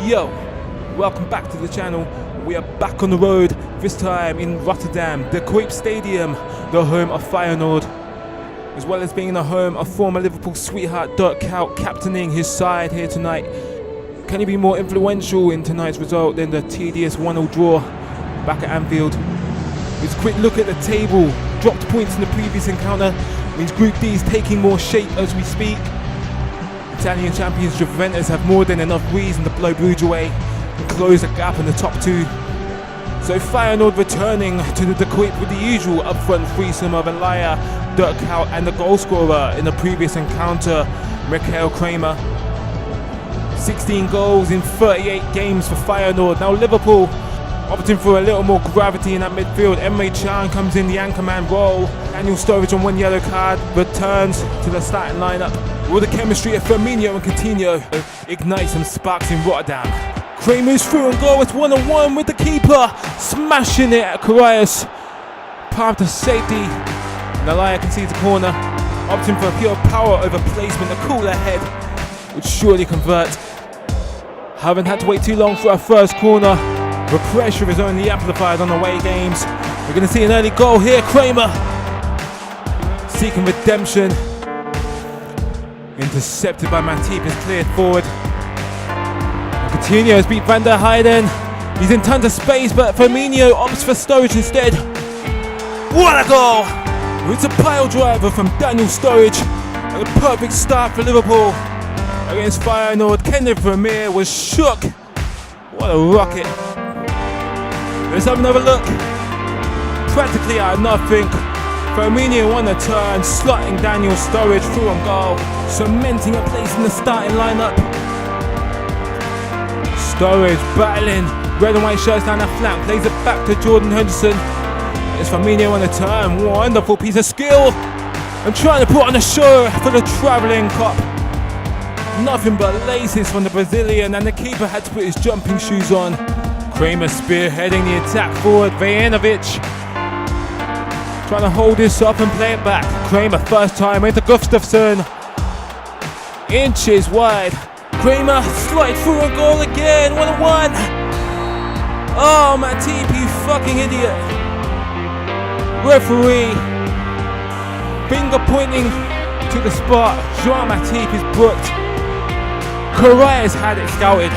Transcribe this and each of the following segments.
Yo, welcome back to the channel. We are back on the road, this time in Rotterdam, the Kuip Stadium, the home of Feyenoord, as well as being the home of former Liverpool sweetheart Dirk Kuyt captaining his side here tonight. Can he be more influential in tonight's result than the tedious 1-0 draw back at Anfield? With a quick look at the table, dropped points in the previous encounter means Group D is taking more shape as we speak. Italian champions Juventus have more than enough reason to blow Bruges away and close the gap in the top two. So Feyenoord returning to the Kuip with the usual upfront threesome of Elia, Dirk Kuyt and the goalscorer in the previous encounter, Michael Kramer. 16 goals in 38 games for Feyenoord. Now Liverpool opting for a little more gravity in that midfield. Emre Can comes in the anchorman role. Daniel Sturridge on 1 yellow card returns to the starting lineup. Will the chemistry of Firmino and Coutinho ignite some sparks in Rotterdam? Kramer's through and goal. It's 1-on-1 with the keeper, smashing it at Karius. Path to safety. Nalaya concedes a corner, opting for a pure power over placement. The cooler head would surely convert. Haven't had to wait too long for our first corner. The pressure is only amplified on away games. We're going to see an early goal here. Kramer seeking redemption. Intercepted by Matip, is cleared forward. And Coutinho has beat Van der Heyden. He's in tons of space, but Firmino opts for Sturridge instead. What a goal! It's a pile driver from Daniel Sturridge. And a perfect start for Liverpool against Feyenoord. Kenneth Vermeer was shook. What a rocket. Let's have another look. Practically out of nothing, Firmino on the turn, slotting Daniel Sturridge through on goal, cementing a place in the starting lineup. Sturridge battling red and white shirts down the flank, plays it back to Jordan Henderson. It's Firmino on the turn, wonderful piece of skill, and trying to put on a show for the travelling cop. Nothing but laces from the Brazilian, and the keeper had to put his jumping shoes on. Kramer spearheading the attack forward. Vejanovic trying to hold this up and play it back. Kramer first time into Gustafsson. Inches wide. Kramer slide through a goal again. 1-1. Oh, Matip, you fucking idiot. Referee finger pointing to the spot. Jean Matip is booked. Karius had it scouted.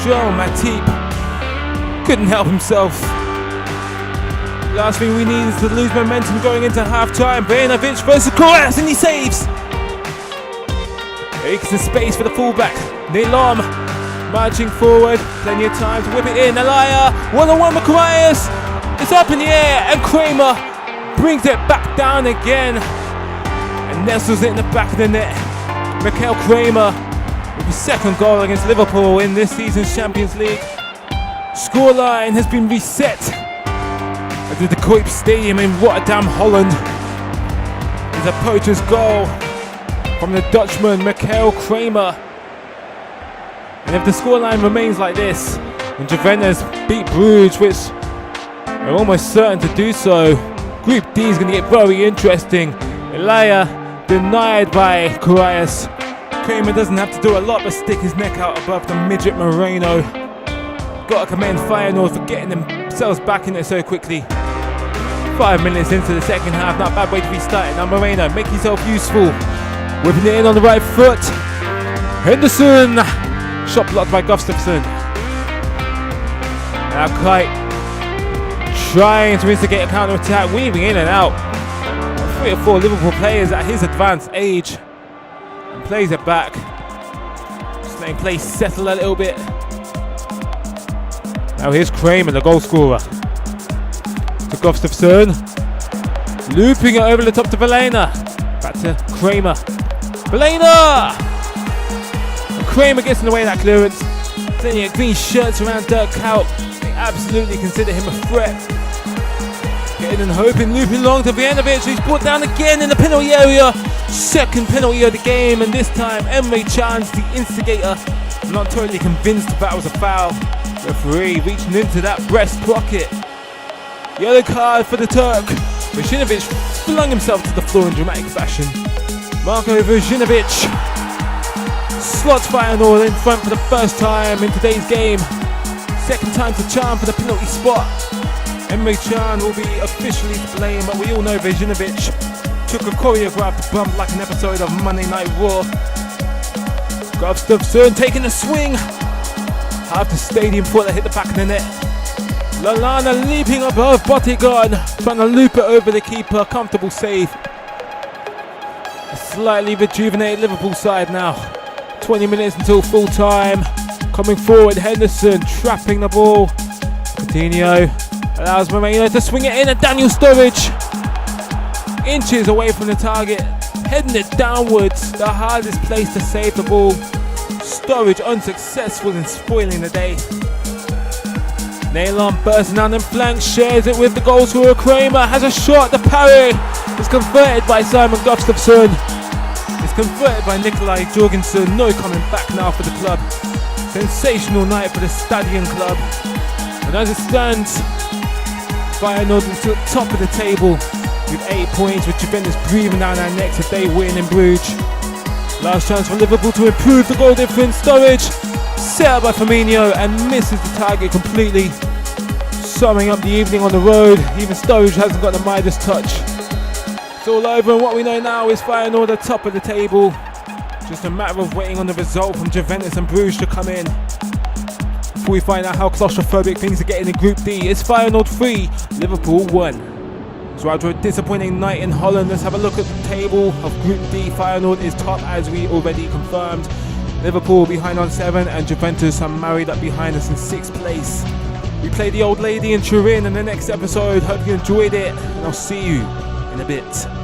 Jean Matip couldn't help himself. Last thing we need is to lose momentum going into half-time. Vejanovic versus Karius, and he saves. Makes the space for the fullback. Nelam marching forward. Plenty of time to whip it in. Elia, 1-on-1 with Karius. It's up in the air, and Kramer brings it back down again and nestles it in the back of the net. Michael Kramer with his second goal against Liverpool in this season's Champions League. Scoreline has been reset at the Kuip Stadium in Rotterdam, Holland. It's a poacher's goal from the Dutchman Michael Kramer. And if the scoreline remains like this, and Juventus beat Bruges, which they're almost certain to do so, Group D is going to get very interesting. Elia denied by Karius. Kramer doesn't have to do a lot but stick his neck out above the midget Moreno. Got to commend Feyenoord for getting themselves back in it so quickly. 5 minutes into the second half, not a bad way to restart it. Now Moreno, make yourself useful. Whipping it in on the right foot. Henderson, shot blocked by Gustafsson. Now Kuyt trying to instigate a counter-attack, weaving in and out. 3 or 4 Liverpool players at his advanced age. And plays it back. Just letting play settle a little bit. Now here's Kramer, the goal scorer. To Gustafsson. Looping it over the top to Valena. Back to Kramer. Valena! And Kramer gets in the way of that clearance. Plenty of green shirts around Dirk Kuyt. They absolutely consider him a threat. Getting and hoping, looping long to Vejanovic. He's brought down again in the penalty area. Second penalty of the game, and this time Emre Can's the instigator. I'm not totally convinced that was a foul. Referee reaching into that breast pocket. Yellow card for the Turk. Vejanovic flung himself to the floor in dramatic fashion. Marko Vejanovic slots Feyenoord in front for the first time in today's game. Second time's the charm for the penalty spot. Emre Can will be officially to blame, but we all know Vejinovic took a choreographed bump like an episode of Monday Night Raw. Gustafsson taking a swing. Half the stadium thought they hit the back of the net. Lallana leaping above Bottigan, trying to loop it over the keeper. Comfortable save. A slightly rejuvenated Liverpool side now. 20 minutes until full time. Coming forward, Henderson trapping the ball. Coutinho allows Moreno to swing it in, and Daniel Sturridge inches away from the target, heading it downwards, the hardest place to save the ball. Sturridge unsuccessful in spoiling the day. Nailon bursting down them flanks, shares it with the goal scorer Kramer, has a shot, the parry is converted by Simon Gustafsson. It's converted by Nikolai Jorgensen, no coming back now for the club. Sensational night for the Stadion club. And as it stands, Feyenoord is to the top of the table with 8 points, with Juventus breathing down our necks if they win in Bruges. Last chance for Liverpool to improve the goal difference. Sturridge set up by Firmino and misses the target completely. Summing up the evening on the road, even Sturridge hasn't got the Midas touch. It's all over, and what we know now is Feyenoord at the top of the table. Just a matter of waiting on the result from Juventus and Bruges to come in. Before we find out how claustrophobic things are getting in Group D, it's Feyenoord 3, Liverpool 1. So after a disappointing night in Holland, let's have a look at the table of Group D. Feyenoord is top as we already confirmed. Liverpool behind on 7 and Juventus are married up behind us in 6th place. We play the old lady in Turin in the next episode. Hope you enjoyed it, and I'll see you in a bit.